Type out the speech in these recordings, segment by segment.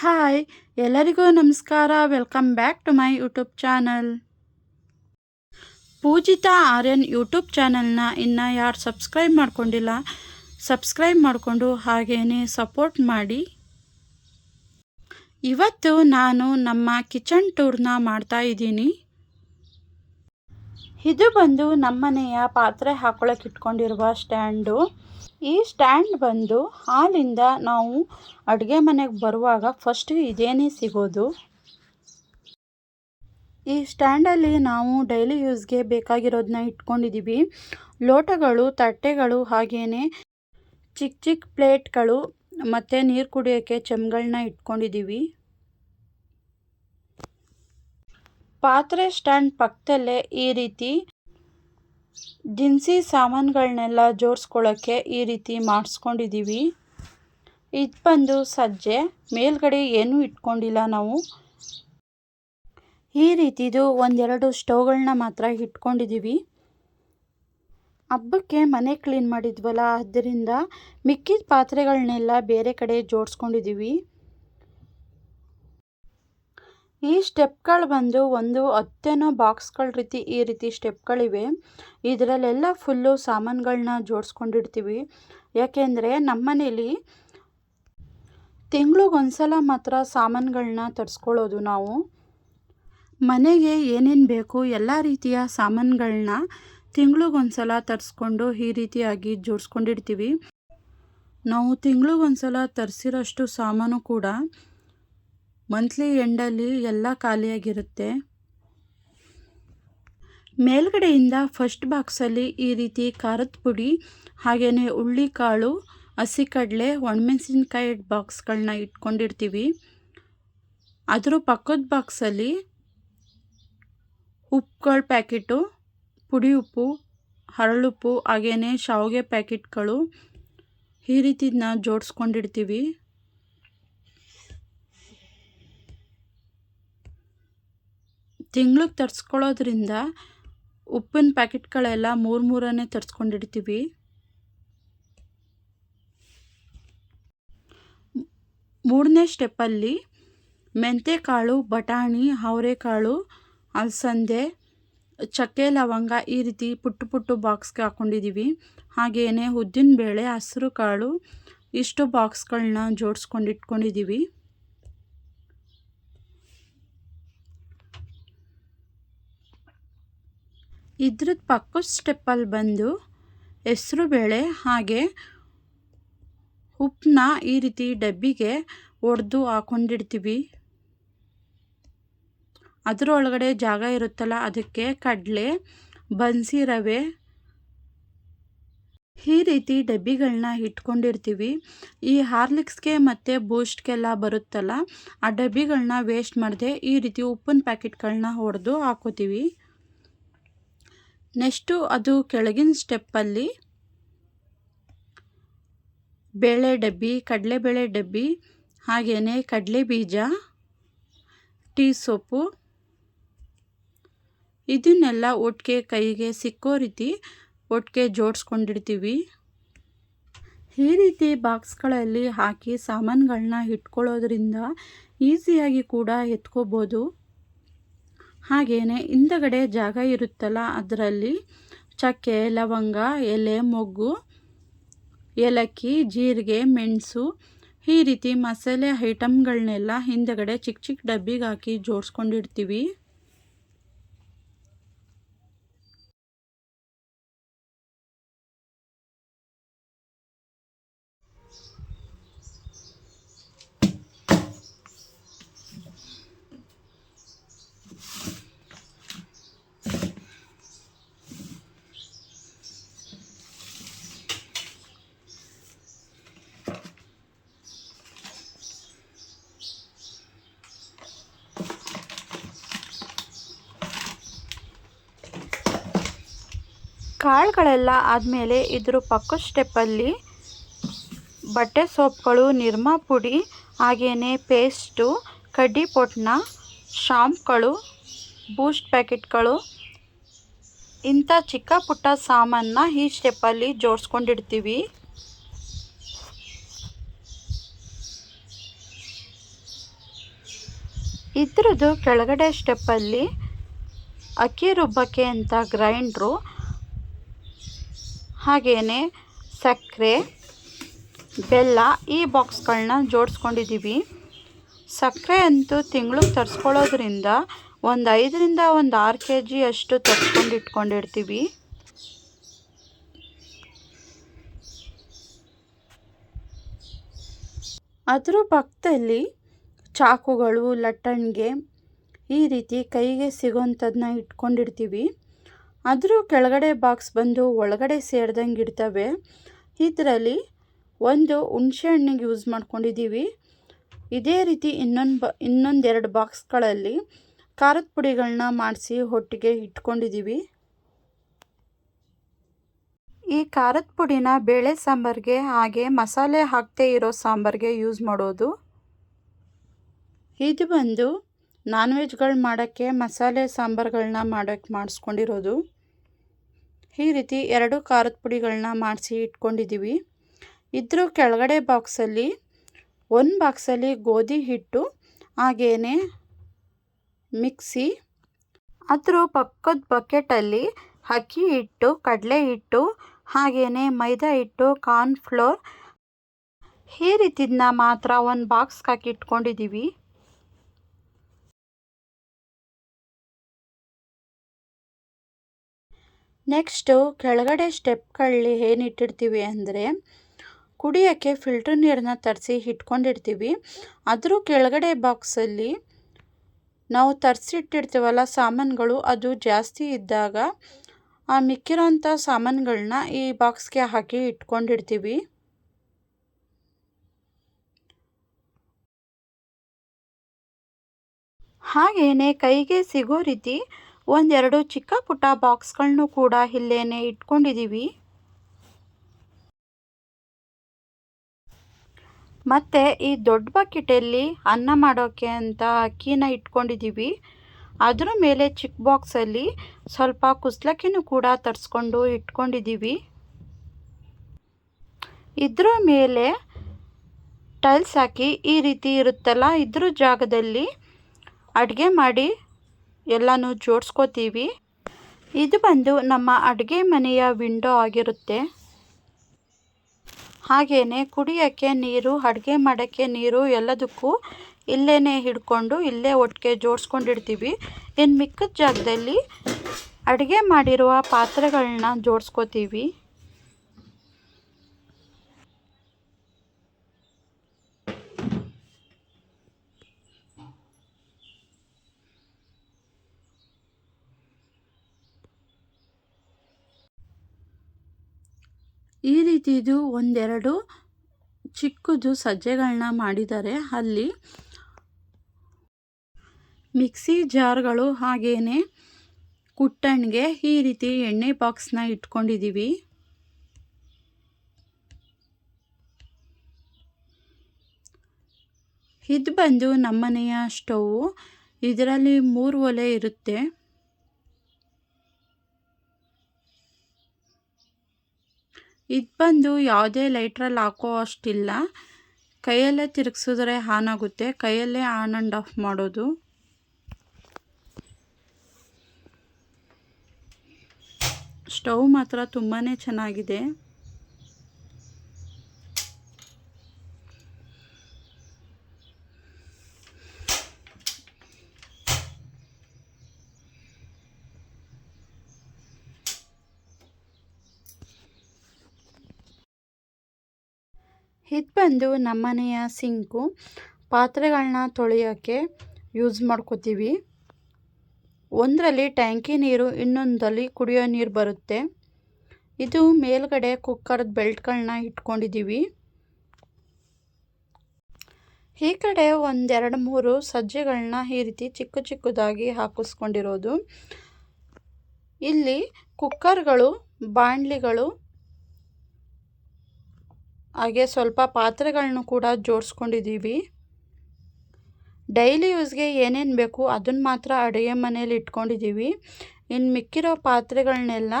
Hi ಎಲ್ಲರಿಗೂ ನಮಸ್ಕಾರ. Welcome back to my YouTube channel. Poojitha Aryan YouTube ಚಾನಲ್ನ ಇನ್ನು ಯಾರು ಸಬ್ಸ್ಕ್ರೈಬ್ ಮಾಡ್ಕೊಂಡಿಲ್ಲ, ಸಬ್ಸ್ಕ್ರೈಬ್ ಮಾಡಿಕೊಂಡು ಹಾಗೇನೆ ಸಪೋರ್ಟ್ ಮಾಡಿ. ಇವತ್ತು ನಾನು ನಮ್ಮ ಕಿಚನ್ ಟೂರ್ನ ಮಾಡ್ತಾ ಇದ್ದೀನಿ. ಇದು ಬಂದು ನಮ್ಮನೆಯ ಪಾತ್ರೆ ಹಾಕೊಳ್ಳೋಕೆ ಇಟ್ಕೊಂಡಿರುವ ಸ್ಟ್ಯಾಂಡು. ಈ ಸ್ಟ್ಯಾಂಡ್ ಬಂದು ಹಾಲಿಂದ ನಾವು ಅಡುಗೆ ಮನೆಗೆ ಬರುವಾಗ ಫಸ್ಟ್ ಇದೇನೇ ಸಿಗೋದು. ಈ ಸ್ಟ್ಯಾಂಡಲ್ಲಿ ನಾವು ಡೈಲಿ ಯೂಸ್ಗೆ ಬೇಕಾಗಿರೋದನ್ನ ಇಟ್ಕೊಂಡಿದ್ದೀವಿ. ಲೋಟಗಳು, ತಟ್ಟೆಗಳು, ಹಾಗೇನೆ ಚಿಕ್ಕ ಚಿಕ್ಕ ಪ್ಲೇಟ್ಗಳು ಮತ್ತು ನೀರು ಕುಡಿಯೋಕ್ಕೆ ಚೆಂಬುಗಳನ್ನ ಇಟ್ಕೊಂಡಿದ್ದೀವಿ. ಪಾತ್ರೆ ಸ್ಟ್ಯಾಂಡ್ ಪಕ್ಕದಲ್ಲೇ ಈ ರೀತಿ ದಿನಸಿ ಸಾಮಾನುಗಳನ್ನೆಲ್ಲ ಜೋಡಿಸ್ಕೊಳ್ಳೋಕ್ಕೆ ಈ ರೀತಿ ಮಾಡಿಸ್ಕೊಂಡಿದ್ದೀವಿ. ಇದು ಬಂದು ಸಜ್ಜೆ, ಮೇಲ್ಗಡೆ ಏನೂ ಇಟ್ಕೊಂಡಿಲ್ಲ ನಾವು. ಈ ರೀತಿದು ಒಂದೆರಡು ಸ್ಟವ್ಗಳನ್ನ ಮಾತ್ರ ಇಟ್ಕೊಂಡಿದ್ದೀವಿ. ಹಬ್ಬಕ್ಕೆ ಮನೆ ಕ್ಲೀನ್ ಮಾಡಿದ್ವಲ್ಲ, ಅದರಿಂದ ಮಿಕ್ಕಿದ ಪಾತ್ರೆಗಳನ್ನೆಲ್ಲ ಬೇರೆ ಕಡೆ ಜೋಡಿಸ್ಕೊಂಡಿದ್ದೀವಿ. ಈ ಸ್ಟೆಪ್ಗಳು ಬಂದು ಒಂದು 10 ಬಾಕ್ಸ್ಗಳ ರೀತಿ ಈ ರೀತಿ ಸ್ಟೆಪ್ಗಳಿವೆ. ಇದರಲ್ಲೆಲ್ಲ ಫುಲ್ಲು ಸಾಮಾನುಗಳನ್ನ ಜೋಡಿಸ್ಕೊಂಡಿರ್ತೀವಿ. ಯಾಕೆಂದರೆ ನಮ್ಮನೇಲಿ ತಿಂಗಳಿಗೊಂದ್ಸಲ ಮಾತ್ರ ಸಾಮಾನುಗಳನ್ನ ತರಿಸ್ಕೊಳ್ಳೋದು ನಾವು. ಮನೆಗೆ ಏನೇನು ಬೇಕು ಎಲ್ಲ ರೀತಿಯ ಸಾಮಾನುಗಳನ್ನ ತಿಂಗಳಿಗೊಂದ್ಸಲ ತರಿಸ್ಕೊಂಡು ಈ ರೀತಿಯಾಗಿ ಜೋಡಿಸ್ಕೊಂಡಿರ್ತೀವಿ. ನಾವು ತಿಂಗಳಿಗೊಂದ್ಸಲ ತರಿಸಿರೋಷ್ಟು ಸಾಮಾನು ಕೂಡ ಮಂತ್ಲಿ ಎಂಡಲ್ಲಿ ಎಲ್ಲ ಖಾಲಿಯಾಗಿರುತ್ತೆ. ಮೇಲ್ಗಡೆಯಿಂದ ಫಸ್ಟ್ ಬಾಕ್ಸಲ್ಲಿ ಈ ರೀತಿ ಖಾರದ ಪುಡಿ, ಹಾಗೆಯೇ ಹುಳ್ಳಿಕಾಳು, ಹಸಿಕಡಲೆ, ಒಣಮೆಣಸಿನ್ಕಾಯಿ ಬಾಕ್ಸ್ಗಳನ್ನ ಇಟ್ಕೊಂಡಿರ್ತೀವಿ. ಅದರ ಪಕ್ಕದ ಬಾಕ್ಸಲ್ಲಿ ಉಪ್ಪುಗಳ ಪ್ಯಾಕೆಟು, ಪುಡಿ ಉಪ್ಪು, ಹರಳುಪ್ಪು, ಹಾಗೆಯೇ ಶಾವಿಗೆ ಪ್ಯಾಕೆಟ್ಗಳು ಈ ರೀತಿನ ಜೋಡಿಸ್ಕೊಂಡಿರ್ತೀವಿ. ತಿಂಗ್ಳಿಗೆ ತರಿಸ್ಕೊಳ್ಳೋದ್ರಿಂದ ಉಪ್ಪಿನ ಪ್ಯಾಕೆಟ್ಗಳೆಲ್ಲ ಮೂರನೇ ತರಿಸ್ಕೊಂಡಿರ್ತೀವಿ. ಮೂರನೇ ಸ್ಟೆಪ್ಪಲ್ಲಿ ಮೆಂತ್ಯಕಾಳು, ಬಟಾಣಿ, ಅವರೆಕಾಳು, ಅಲಸಂದೆ, ಚಕ್ಕೆ, ಲವಂಗ ಈ ರೀತಿ ಪುಟ್ಟು ಬಾಕ್ಸ್ಗೆ ಹಾಕ್ಕೊಂಡಿದ್ದೀವಿ. ಹಾಗೆಯೇ ಉದ್ದಿನಬೇಳೆ, ಹಸಿರು ಕಾಳು ಇಷ್ಟು ಬಾಕ್ಸ್ಗಳನ್ನ ಜೋಡಿಸ್ಕೊಂಡಿಟ್ಕೊಂಡಿದ್ದೀವಿ. ಇದ್ರದ್ದು ಪಕ್ಕದ ಸ್ಟೆಪ್ಪಲ್ಲಿ ಬಂದು ಹೆಸರುಬೇಳೆ ಹಾಗೆ ಉಪ್ಪನ್ನ ಈ ರೀತಿ ಡಬ್ಬಿಗೆ ಒಡೆದು ಹಾಕ್ಕೊಂಡಿರ್ತೀವಿ. ಅದರೊಳಗಡೆ ಜಾಗ ಇರುತ್ತಲ್ಲ, ಅದಕ್ಕೆ ಕಡಲೆ, ಬನ್ಸಿ ರವೆ ಈ ರೀತಿ ಡಬ್ಬಿಗಳನ್ನ ಇಟ್ಕೊಂಡಿರ್ತೀವಿ. ಈ ಹಾರ್ಲಿಕ್ಸ್ಗೆ ಮತ್ತು ಬೂಸ್ಟ್ಗೆಲ್ಲ ಬರುತ್ತಲ್ಲ, ಆ ಡಬ್ಬಿಗಳನ್ನ ವೇಸ್ಟ್ ಮಾಡದೆ ಈ ರೀತಿ ಉಪ್ಪಿನ ಪ್ಯಾಕೆಟ್ಗಳನ್ನ ಒಡೆದು ಹಾಕೋತೀವಿ. ನೆಕ್ಸ್ಟು ಅದು ಕೆಳಗಿನ ಸ್ಟೆಪ್ಪಲ್ಲಿ ಬೇಳೆ ಡಬ್ಬಿ, ಕಡಲೆಬೇಳೆ ಡಬ್ಬಿ, ಹಾಗೆಯೇ ಕಡಲೆ ಬೀಜ, ಟೀ ಸೊಪ್ಪು ಇದನ್ನೆಲ್ಲ ಒಟ್ಟಿಗೆ ಕೈಗೆ ಸಿಕ್ಕೋ ರೀತಿ ಒಟ್ಟಿಗೆ ಜೋಡಿಸ್ಕೊಂಡಿರ್ತೀವಿ. ಈ ರೀತಿ ಬಾಕ್ಸ್ಗಳಲ್ಲಿ ಹಾಕಿ ಸಾಮಾನುಗಳನ್ನ ಇಟ್ಕೊಳ್ಳೋದ್ರಿಂದ ಈಸಿಯಾಗಿ ಕೂಡ ಎತ್ಕೋಬೋದು. ಹಾಗೆಯೇ ಹಿಂದಗಡೆ ಜಾಗ ಇರುತ್ತಲ್ಲ, ಅದರಲ್ಲಿ ಚಕ್ಕೆ, ಲವಂಗ, ಎಲೆ, ಮೊಗ್ಗು, ಏಲಕ್ಕಿ, ಜೀರಿಗೆ, ಮೆಣಸು ಈ ರೀತಿ ಮಸಾಲೆ ಐಟಮ್ಗಳನ್ನೆಲ್ಲ ಹಿಂದಗಡೆ ಚಿಕ್ಕ ಚಿಕ್ಕ ಡಬ್ಬಿಗೆ ಹಾಕಿ ಜೋಡಿಸ್ಕೊಂಡಿರ್ತೀವಿ. ಕಾಳುಗಳೆಲ್ಲ ಆದಮೇಲೆ ಇದ್ರ ಪಕ್ಕದ ಸ್ಟೆಪ್ಪಲ್ಲಿ ಬಟ್ಟೆ ಸೋಪ್ಗಳು, ನಿರ್ಮಾ ಪುಡಿ, ಹಾಗೆಯೇ ಪೇಸ್ಟು, ಕಡ್ಡಿ ಪೊಟ್ನ, ಶಾಂಪ್ಗಳು, ಬೂಸ್ಟ್ ಪ್ಯಾಕೆಟ್ಗಳು ಇಂಥ ಚಿಕ್ಕ ಪುಟ್ಟ ಸಾಮಾನನ್ನ ಈ ಸ್ಟೆಪ್ಪಲ್ಲಿ ಜೋಡಿಸ್ಕೊಂಡಿರ್ತೀವಿ. ಇದ್ರದ್ದು ಕೆಳಗಡೆ ಸ್ಟೆಪ್ಪಲ್ಲಿ ಅಕ್ಕಿ ರುಬ್ಬಕ್ಕೆ ಅಂತ ಗ್ರೈಂಡ್ರು, ಹಾಗೆಯೇ ಸಕ್ಕರೆ, ಬೆಲ್ಲ ಈ ಬಾಕ್ಸ್ಗಳನ್ನ ಜೋಡಿಸ್ಕೊಂಡಿದ್ದೀವಿ. ಸಕ್ಕರೆ ಅಂತೂ ತಿಂಗಳಿಗೆ ತರಿಸ್ಕೊಳ್ಳೋದ್ರಿಂದ ಒಂದು 5ರಿಂದ 6 kg ಅಷ್ಟು ತರಿಸ್ಕೊಂಡು ಇಟ್ಕೊಂಡಿರ್ತೀವಿ. ಅದರ ಪಕ್ಕದಲ್ಲಿ ಚಾಕುಗಳು, ಲಟ್ಟಣಿಗೆ ಈ ರೀತಿ ಕೈಗೆ ಸಿಗೋಂಥದ್ದನ್ನ ಇಟ್ಕೊಂಡಿರ್ತೀವಿ. ಅದ್ರ ಕೆಳಗಡೆ ಬಾಕ್ಸ್ ಬಂದು ಒಳಗಡೆ ಸೇರ್ದಂಗೆ ಇರ್ತವೆ. ಇದರಲ್ಲಿ ಒಂದು ಹುಣಸೆ ಹಣ್ಣಿಗೆ ಯೂಸ್ ಮಾಡ್ಕೊಂಡಿದ್ದೀವಿ. ಇದೇ ರೀತಿ ಇನ್ನೊಂದು 2 ಬಾಕ್ಸ್ಗಳಲ್ಲಿ ಖಾರದ ಪುಡಿಗಳನ್ನ ಮಾಡಿಸಿ ಒಟ್ಟಿಗೆ ಇಟ್ಕೊಂಡಿದ್ದೀವಿ. ಈ ಖಾರದ ಪುಡಿನ ಬೇಳೆ ಸಾಂಬಾರಿಗೆ ಹಾಗೆ ಮಸಾಲೆ ಹಾಕದೇ ಇರೋ ಸಾಂಬಾರಿಗೆ ಯೂಸ್ ಮಾಡೋದು. ಇದು ಬಂದು ನಾನ್ ವೆಜ್ಗಳು ಮಾಡೋಕ್ಕೆ ಮಸಾಲೆ ಸಾಂಬಾರುಗಳನ್ನ ಮಾಡಿಸ್ಕೊಂಡಿರೋದು. ಈ ರೀತಿ 2 ಖಾರದ ಪುಡಿಗಳನ್ನ ಮಾಡಿಸಿ ಇಟ್ಕೊಂಡಿದ್ದೀವಿ. ಇದ್ರ ಕೆಳಗಡೆ ಬಾಕ್ಸಲ್ಲಿ ಒಂದು ಬಾಕ್ಸಲ್ಲಿ ಗೋಧಿ ಹಿಟ್ಟು, ಹಾಗೆಯೇ ಮಿಕ್ಸಿ, ಅದ್ರ ಪಕ್ಕದ ಬಕೆಟಲ್ಲಿ ಅಕ್ಕಿ ಹಿಟ್ಟು, ಕಡಲೆ ಹಿಟ್ಟು, ಹಾಗೆಯೇ ಮೈದಾ ಹಿಟ್ಟು, ಕಾರ್ನ್ಫ್ಲೋರ್ ಈ ರೀತಿದನ್ನ ಮಾತ್ರ ಒಂದು ಬಾಕ್ಸ್ಗೆ ಹಾಕಿ ಇಟ್ಕೊಂಡಿದ್ದೀವಿ. ನೆಕ್ಸ್ಟು ಕೆಳಗಡೆ ಸ್ಟೆಪ್ಗಳಲ್ಲಿ ಏನಿಟ್ಟಿರ್ತೀವಿ ಅಂದರೆ ಕುಡಿಯೋಕ್ಕೆ ಫಿಲ್ಟರ್ ನೀರನ್ನ ತರಿಸಿ ಇಟ್ಕೊಂಡಿರ್ತೀವಿ. ಅದ್ರ ಕೆಳಗಡೆ ಬಾಕ್ಸಲ್ಲಿ ನಾವು ತರಿಸಿಟ್ಟಿರ್ತೀವಲ್ಲ ಸಾಮಾನುಗಳು, ಅದು ಜಾಸ್ತಿ ಇದ್ದಾಗ ಆ ಮಿಕ್ಕಿರೋಂಥ ಸಾಮಾನುಗಳನ್ನ ಈ ಬಾಕ್ಸ್ಗೆ ಹಾಕಿ ಇಟ್ಕೊಂಡಿರ್ತೀವಿ. ಹಾಗೆಯೇ ಕೈಗೆ ಸಿಗೋ ರೀತಿ 1-2 ಚಿಕ್ಕ ಪುಟ್ಟ ಬಾಕ್ಸ್ಗಳನ್ನು ಕೂಡ ಇಲ್ಲೇನೆ ಇಟ್ಕೊಂಡಿದ್ದೀವಿ. ಮತ್ತು ಈ ದೊಡ್ಡ ಬಕೆಟಲ್ಲಿ ಅನ್ನ ಮಾಡೋಕ್ಕೆ ಅಂತ ಅಕ್ಕಿನ ಇಟ್ಕೊಂಡಿದ್ದೀವಿ. ಅದರ ಮೇಲೆ ಚಿಕ್ಕ ಬಾಕ್ಸಲ್ಲಿ ಸ್ವಲ್ಪ ಕುಸ್ಲಕ್ಕಿನೂ ಕೂಡ ತರಿಸ್ಕೊಂಡು ಇಟ್ಕೊಂಡಿದ್ದೀವಿ. ಇದ್ರ ಮೇಲೆ ಟೈಲ್ಸ್ ಹಾಕಿ ಈ ರೀತಿ ಇರುತ್ತಲ್ಲ, ಇದ್ರ ಜಾಗದಲ್ಲಿ ಅಡುಗೆ ಮಾಡಿ ಎಲ್ಲನೂ ಜೋಡಿಸ್ಕೋತೀವಿ. ಇದು ಬಂದು ನಮ್ಮ ಅಡುಗೆ ಮನೆಯ ವಿಂಡೋ ಆಗಿರುತ್ತೆ. ಹಾಗೆಯೇ ಕುಡಿಯೋಕ್ಕೆ ನೀರು, ಅಡುಗೆ ಮಾಡೋಕ್ಕೆ ನೀರು ಎಲ್ಲದಕ್ಕೂ ಇಲ್ಲೇ ಹಿಡ್ಕೊಂಡು ಇಲ್ಲೇ ಒಟ್ಟಿಗೆ ಜೋಡಿಸ್ಕೊಂಡಿರ್ತೀವಿ. ಇನ್ನು ಮಿಕ್ಕಿದ ಜಾಗದಲ್ಲಿ ಅಡುಗೆ ಮಾಡಿರುವ ಪಾತ್ರೆಗಳನ್ನ ಜೋಡಿಸ್ಕೋತೀವಿ. ಈ ರೀತಿದು 1-2 ಚಿಕ್ಕದು ಸಜ್ಜೆಗಳನ್ನ ಮಾಡಿದ್ದಾರೆ. ಅಲ್ಲಿ ಮಿಕ್ಸಿ ಜಾರ್ಗಳು, ಹಾಗೆಯೇ ಕುಟ್ಟಣಿಗೆ ಈ ರೀತಿ ಎಣ್ಣೆ ಬಾಕ್ಸ್ನ ಇಟ್ಕೊಂಡಿದ್ದೀವಿ. ಇದು ಬಂದು ನಮ್ಮನೆಯ ಸ್ಟೌವು. ಇದರಲ್ಲಿ 3 ಒಲೆ ಇರುತ್ತೆ. ಇದು ಬಂದು ಯಾವುದೇ ಲೈಟ್ರಲ್ಲಿ ಹಾಕೋ ಅಷ್ಟಿಲ್ಲ, ಕೈಯಲ್ಲೇ ತಿರುಗಿಸಿದ್ರೆ ಆನ್ ಆಗುತ್ತೆ, ಕೈಯಲ್ಲೇ ಆನ್ ಆ್ಯಂಡ್ ಆಫ್ ಮಾಡೋದು. ಸ್ಟವ್ ಮಾತ್ರ ತುಂಬಾ ಚೆನ್ನಾಗಿದೆ. ಇದು ಬಂದು ನಮ್ಮನೆಯ ಸಿಂಕು. ಪಾತ್ರೆಗಳನ್ನ ತೊಳೆಯೋಕ್ಕೆ ಯೂಸ್ ಮಾಡ್ಕೋತೀವಿ. ಒಂದರಲ್ಲಿ ಟ್ಯಾಂಕಿ ನೀರು, ಇನ್ನೊಂದರಲ್ಲಿ ಕುಡಿಯೋ ನೀರು ಬರುತ್ತೆ. ಇದು ಮೇಲ್ಗಡೆ ಕುಕ್ಕರ್ದ ಬೆಲ್ಟ್ಗಳನ್ನ ಇಟ್ಕೊಂಡಿದ್ದೀವಿ. ಈ ಕಡೆ 1-2-3 ಸಜ್ಜೆಗಳನ್ನ ಈ ರೀತಿ ಚಿಕ್ಕ ಚಿಕ್ಕದಾಗಿ ಹಾಕಿಸ್ಕೊಂಡಿರೋದು. ಇಲ್ಲಿ ಕುಕ್ಕರ್ಗಳು, ಬಾಣಲಿಗಳು, ಹಾಗೆ ಸ್ವಲ್ಪ ಪಾತ್ರೆಗಳನ್ನು ಕೂಡ ಜೋಡಿಸ್ಕೊಂಡಿದ್ದೀವಿ. ಡೈಲಿ ಯೂಸ್ಗೆ ಏನೇನು ಬೇಕು ಅದನ್ನು ಮಾತ್ರ ಅಡುಗೆ ಮನೇಲಿ ಇಟ್ಕೊಂಡಿದ್ದೀವಿ. ಇನ್ನು ಮಿಕ್ಕಿರೋ ಪಾತ್ರೆಗಳನ್ನೆಲ್ಲ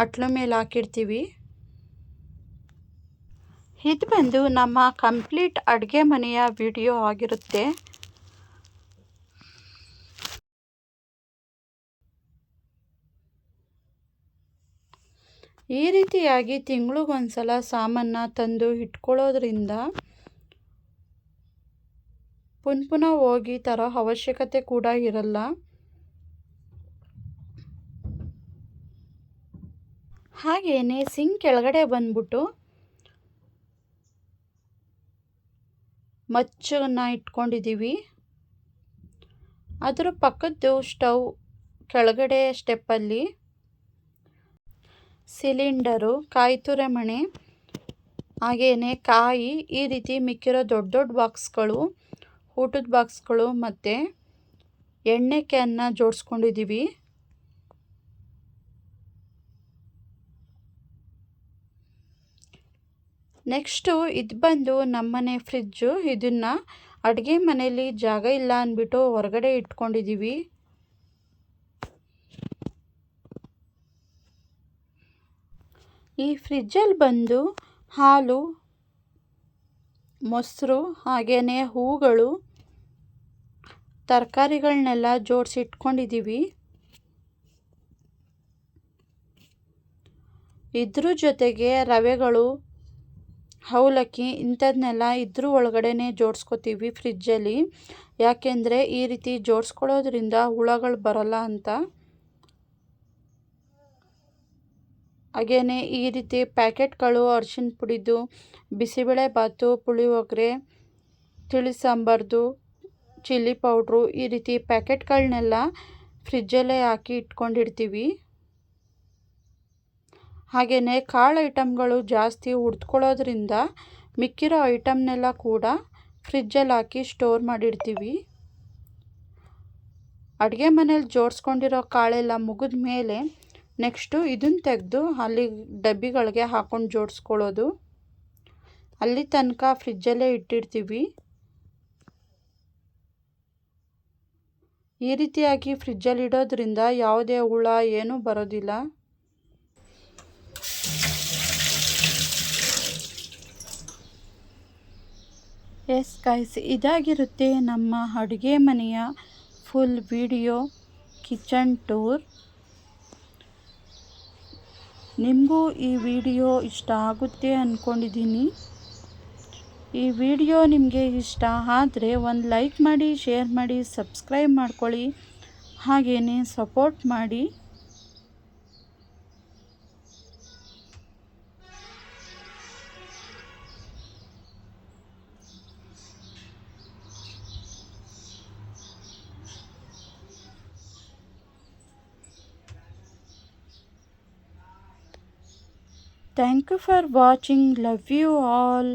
ಅಟ್ಲ ಮೇಲೆ ಹಾಕಿರ್ತೀವಿ. ಇದು ಬಂದು ನಮ್ಮ ಕಂಪ್ಲೀಟ್ ಅಡುಗೆ ಮನೆಯ ವಿಡಿಯೋ ಆಗಿರುತ್ತೆ. ಈ ರೀತಿಯಾಗಿ ತಿಂಗಳಿಗೊಂದ್ಸಲ ಸಾಮಾನ ತಂದು ಇಟ್ಕೊಳ್ಳೋದ್ರಿಂದ ಪುನಃ ಹೋಗಿ ತರೋ ಅವಶ್ಯಕತೆ ಕೂಡ ಇರಲ್ಲ. ಹಾಗೆಯೇ ಸಿಂಕ್ ಕೆಳಗಡೆ ಬಂದ್ಬಿಟ್ಟು ಮಚ್ಚನ್ನು ಇಟ್ಕೊಂಡಿದ್ದೀವಿ. ಅದರ ಪಕ್ಕದ್ದು ಸ್ಟವ್ ಕೆಳಗಡೆ ಸ್ಟೆಪ್ಪಲ್ಲಿ ಸಿಲಿಂಡರು, ಕಾಯಿ ತುರಿಮಣೆ, ಹಾಗೆಯೇ ಕಾಯಿ, ಈ ರೀತಿ ಮಿಕ್ಕಿರೋ ದೊಡ್ಡ ದೊಡ್ಡ ಬಾಕ್ಸ್ಗಳು, ಊಟದ ಬಾಕ್ಸ್ಗಳು ಮತ್ತು ಎಣ್ಣೆ ಕ್ಯಾನ್ನ ಜೋಡಿಸ್ಕೊಂಡಿದ್ದೀವಿ. ನೆಕ್ಸ್ಟು ಇದು ಬಂದು ನಮ್ಮನೆ ಫ್ರಿಜ್ಜು. ಇದನ್ನು ಅಡುಗೆ ಮನೆಯಲ್ಲಿ ಜಾಗ ಇಲ್ಲ ಅಂದ್ಬಿಟ್ಟು ಹೊರಗಡೆ ಇಟ್ಕೊಂಡಿದ್ದೀವಿ. ಈ ಫ್ರಿಜ್ಜಲ್ಲಿ ಬಂದು ಹಾಲು, ಮೊಸರು, ಹಾಗೆಯೇ ಹೂಗಳು, ತರಕಾರಿಗಳನ್ನೆಲ್ಲ ಜೋಡಿಸಿ ಇಟ್ಕೊಂಡಿದ್ದೀವಿ. ಇದ್ರ ಜೊತೆಗೆ ರವೆಗಳು, ಅವಲಕ್ಕಿ ಇಂಥದನ್ನೆಲ್ಲ ಇದ್ರ ಒಳಗಡೆನೇ ಜೋಡಿಸ್ಕೋತೀವಿ ಫ್ರಿಜ್ಜಲ್ಲಿ. ಯಾಕೆಂದರೆ ಈ ರೀತಿ ಜೋಡಿಸ್ಕೊಳ್ಳೋದ್ರಿಂದ ಹುಳಗಳು ಬರಲ್ಲ ಅಂತ. ಹಾಗೆಯೇ ಈ ರೀತಿ ಪ್ಯಾಕೆಟ್ಗಳು, ಅರಿಶಿನ ಪುಡಿದು, ಬಿಸಿಬೇಳೆ ಬಾತು, ಪುಳಿಯೋಗರೆ, ತಿಳಿ ಸಾಂಬಾರ್ದು, ಚಿಲ್ಲಿ ಪೌಡ್ರು, ಈ ರೀತಿ ಪ್ಯಾಕೆಟ್ಗಳನ್ನೆಲ್ಲ ಫ್ರಿಜ್ಜಲ್ಲೇ ಹಾಕಿ ಇಟ್ಕೊಂಡಿರ್ತೀವಿ. ಹಾಗೆಯೇ ಕಾಳು ಐಟಮ್ಗಳು ಜಾಸ್ತಿ ಹುರಿದ್ಕೊಳ್ಳೋದ್ರಿಂದ ಮಿಕ್ಕಿರೋ ಐಟಮ್ನೆಲ್ಲ ಕೂಡ ಫ್ರಿಜ್ಜಲ್ಲಿ ಹಾಕಿ ಸ್ಟೋರ್ ಮಾಡಿಡ್ತೀವಿ. ಅಡುಗೆ ಮನೇಲಿ ಜೋಡಿಸ್ಕೊಂಡಿರೋ ಕಾಳೆಲ್ಲ ಮುಗಿದ ಮೇಲೆ ನೆಕ್ಸ್ಟು ಇದನ್ನು ತೆಗೆದು ಅಲ್ಲಿ ಡಬ್ಬಿಗಳಿಗೆ ಹಾಕ್ಕೊಂಡು ಜೋಡಿಸ್ಕೊಳ್ಳೋದು. ಅಲ್ಲಿ ತನಕ ಫ್ರಿಜ್ಜಲ್ಲೇ ಇಟ್ಟಿರ್ತೀವಿ. ಈ ರೀತಿಯಾಗಿ ಫ್ರಿಜ್ಜಲ್ಲಿ ಇಡೋದ್ರಿಂದ ಯಾವುದೇ ಹುಳ ಏನೂ ಬರೋದಿಲ್ಲ. ಎಸ್ ಗೈಸ್, ಇದಾಗಿರುತ್ತೆ ನಮ್ಮ ಅಡುಗೆ ಮನೆಯ ಫುಲ್ ವಿಡಿಯೋ, ಕಿಚನ್ ಟೂರ್. ನಿಮಗೂ ಈ ವಿಡಿಯೋ ಇಷ್ಟ ಆಗುತ್ತೆ ಅಂದ್ಕೊಂಡಿದ್ದೀನಿ. ಈ ವಿಡಿಯೋ ನಿಮಗೆ ಇಷ್ಟ ಆದರೆ ಒಂದು ಲೈಕ್ ಮಾಡಿ, ಶೇರ್ ಮಾಡಿ, ಸಬ್ಸ್ಕ್ರೈಬ್ ಮಾಡ್ಕೊಳ್ಳಿ, ಹಾಗೆಯೇ ಸಪೋರ್ಟ್ ಮಾಡಿ. Thank you for watching. Love you all.